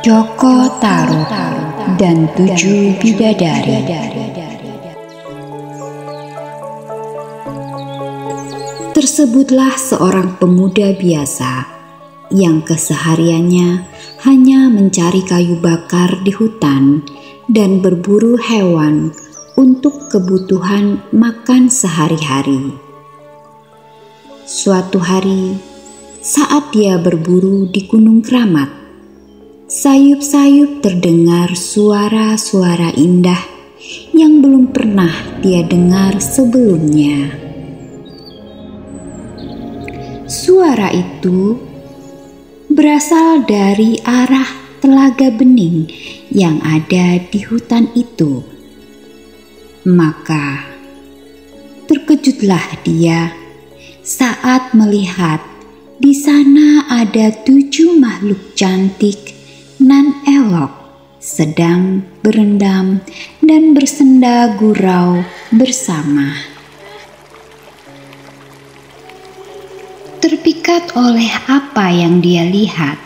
Joko Tarub dan 7 Bidadari. Tersebutlah seorang pemuda biasa yang kesehariannya hanya mencari kayu bakar di hutan dan berburu hewan untuk kebutuhan makan sehari-hari. Suatu hari, saat dia berburu di Gunung Keramat, sayup-sayup terdengar suara-suara indah yang belum pernah dia dengar sebelumnya. Suara itu berasal dari arah telaga bening yang ada di hutan itu. Maka terkejutlah dia saat melihat di sana ada 7 makhluk cantik nan elok sedang berendam dan bersenda gurau bersama. Terpikat oleh apa yang dia lihat,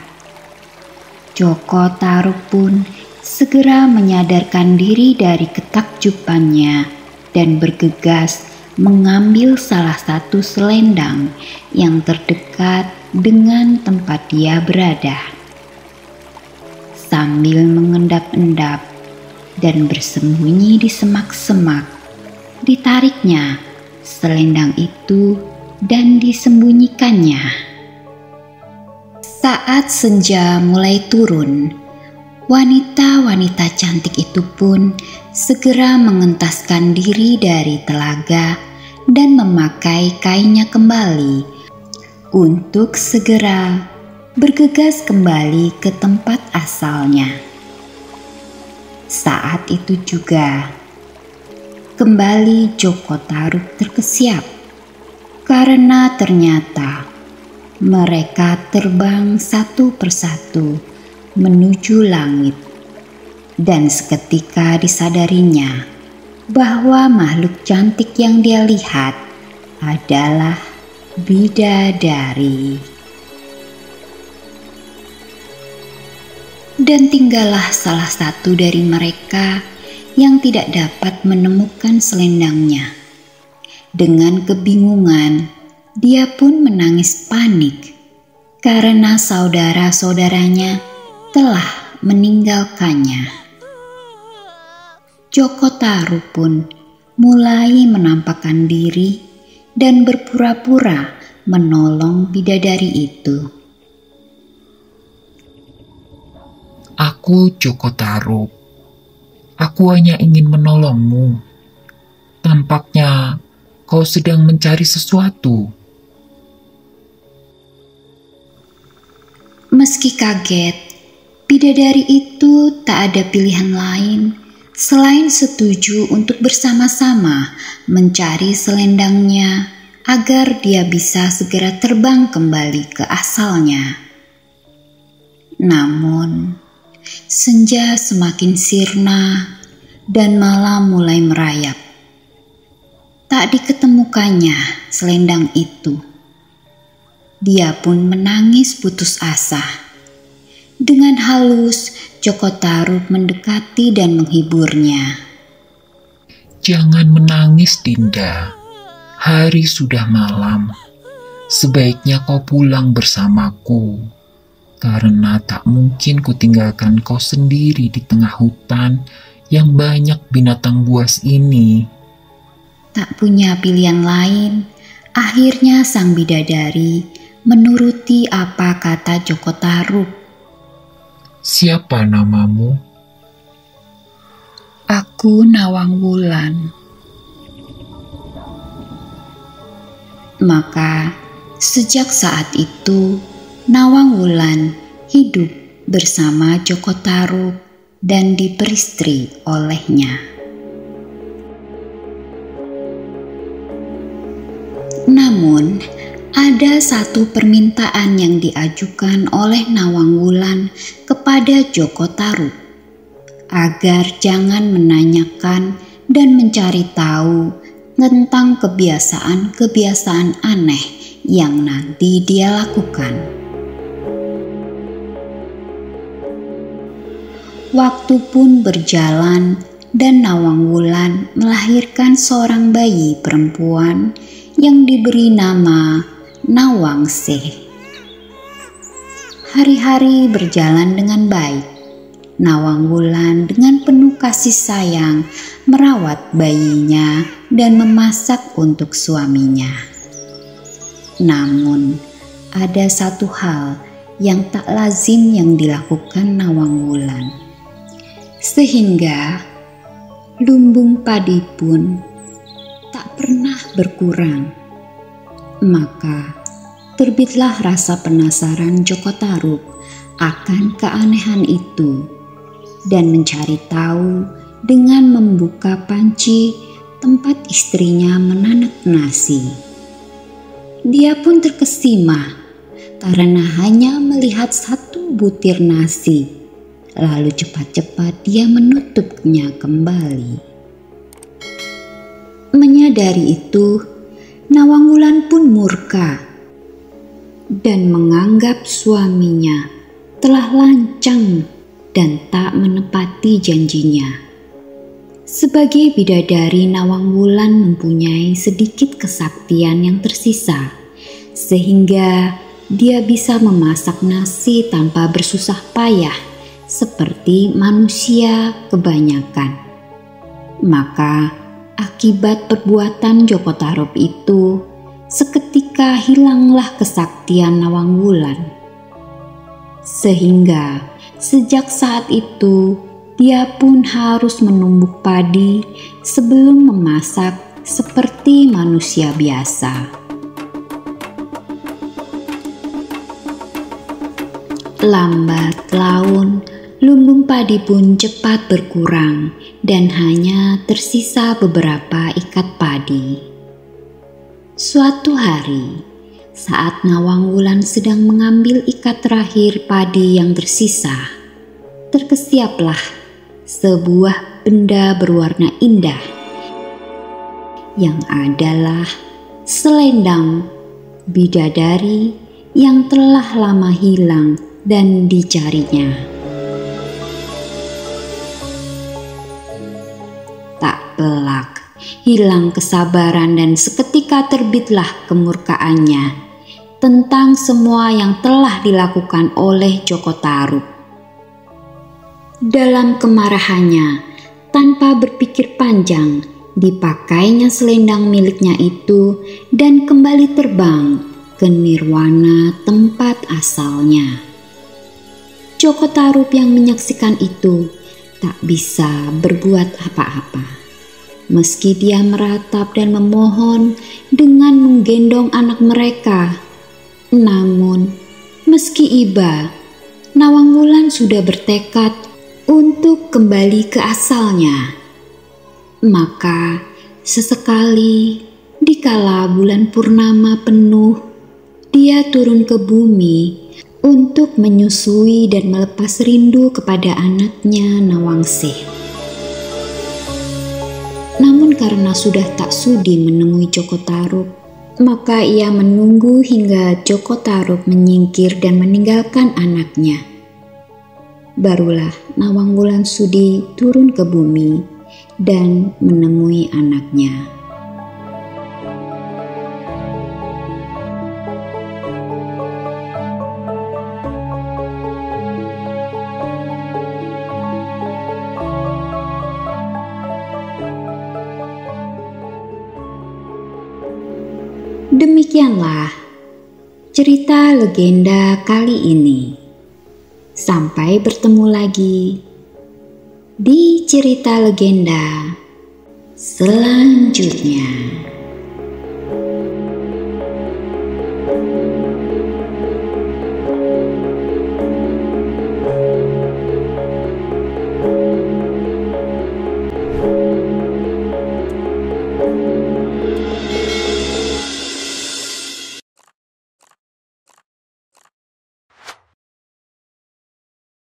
Joko Tarub pun segera menyadarkan diri dari ketakjubannya dan bergegas mengambil salah satu selendang yang terdekat dengan tempat dia berada. Sambil mengendap-endap dan bersembunyi di semak-semak, ditariknya selendang itu dan disembunyikannya. Saat senja mulai turun, wanita-wanita cantik itu pun segera mengentaskan diri dari telaga dan memakai kainnya kembali untuk segera bergegas kembali ke tempat asalnya. Saat itu juga kembali Joko Tarub terkesiap karena ternyata mereka terbang satu persatu menuju langit, dan seketika disadarinya bahwa makhluk cantik yang dia lihat adalah bidadari. Dan tinggallah salah satu dari mereka yang tidak dapat menemukan selendangnya. Dengan kebingungan, dia pun menangis panik karena saudara-saudaranya telah meninggalkannya. Joko Tarub pun mulai menampakkan diri dan berpura-pura menolong bidadari itu. Aku Joko Tarub. Aku hanya ingin menolongmu. Tampaknya kau sedang mencari sesuatu. Meski kaget, bidadari itu tak ada pilihan lain selain setuju untuk bersama-sama mencari selendangnya agar dia bisa segera terbang kembali ke asalnya. Namun, senja semakin sirna dan malam mulai merayap. Tak diketemukannya selendang itu. Dia pun menangis putus asa. Dengan halus, Joko Tarub mendekati dan menghiburnya. Jangan menangis, Dinda. Hari sudah malam. Sebaiknya kau pulang bersamaku. Karena tak mungkin kutinggalkan kau sendiri di tengah hutan yang banyak binatang buas ini. Tak punya pilihan lain, akhirnya sang bidadari menuruti apa kata Joko Tarub. Siapa namamu? Aku Nawang Wulan. Maka sejak saat itu Nawang Wulan hidup bersama Joko Tarub dan diperistri olehnya. Namun, ada satu permintaan yang diajukan oleh Nawang Wulan kepada Joko Tarub, agar jangan menanyakan dan mencari tahu tentang kebiasaan-kebiasaan aneh yang nanti dia lakukan. Waktu pun berjalan dan Nawang Wulan melahirkan seorang bayi perempuan yang diberi nama Nawangsih. Hari-hari berjalan dengan baik. Nawang Wulan dengan penuh kasih sayang merawat bayinya dan memasak untuk suaminya. Namun, ada satu hal yang tak lazim yang dilakukan Nawang Wulan. Sehingga lumbung padi pun tak pernah berkurang. Maka terbitlah rasa penasaran Joko Tarub akan keanehan itu dan mencari tahu dengan membuka panci tempat istrinya menanak nasi. Dia pun terkesima karena hanya melihat satu butir nasi. Lalu cepat-cepat dia menutupnya kembali. Menyadari itu, Nawang Wulan pun murka dan menganggap suaminya telah lancang dan tak menepati janjinya. Sebagai bidadari, Nawang Wulan mempunyai sedikit kesaktian yang tersisa, sehingga dia bisa memasak nasi tanpa bersusah payah seperti manusia kebanyakan. Maka akibat perbuatan Joko Tarub itu, seketika hilanglah kesaktian Nawang Wulan. Sehingga sejak saat itu dia pun harus menumbuk padi sebelum memasak seperti manusia biasa. Lambat laun, lumbung padi pun cepat berkurang dan hanya tersisa beberapa ikat padi. Suatu hari, saat Nawang Wulan sedang mengambil ikat terakhir padi yang tersisa, terkesiaplah sebuah benda berwarna indah yang adalah selendang bidadari yang telah lama hilang dan dicarinya. Tak pelak, hilang kesabaran dan seketika terbitlah kemurkaannya tentang semua yang telah dilakukan oleh Joko Tarub. Dalam kemarahannya, tanpa berpikir panjang, dipakainya selendang miliknya itu dan kembali terbang ke nirwana tempat asalnya. Joko Tarub yang menyaksikan itu tak bisa berbuat apa-apa. Meski dia meratap dan memohon dengan menggendong anak mereka. Namun, meski iba, Nawang Wulan sudah bertekad untuk kembali ke asalnya. Maka, sesekali dikala bulan purnama penuh, dia turun ke bumi untuk menyusui dan melepas rindu kepada anaknya Nawangsih. Namun karena sudah tak sudi menemui Joko Tarub, maka ia menunggu hingga Joko Tarub menyingkir dan meninggalkan anaknya. Barulah Nawang Wulan sudi turun ke bumi dan menemui anaknya. Demikianlah cerita legenda kali ini. Sampai bertemu lagi di cerita legenda selanjutnya.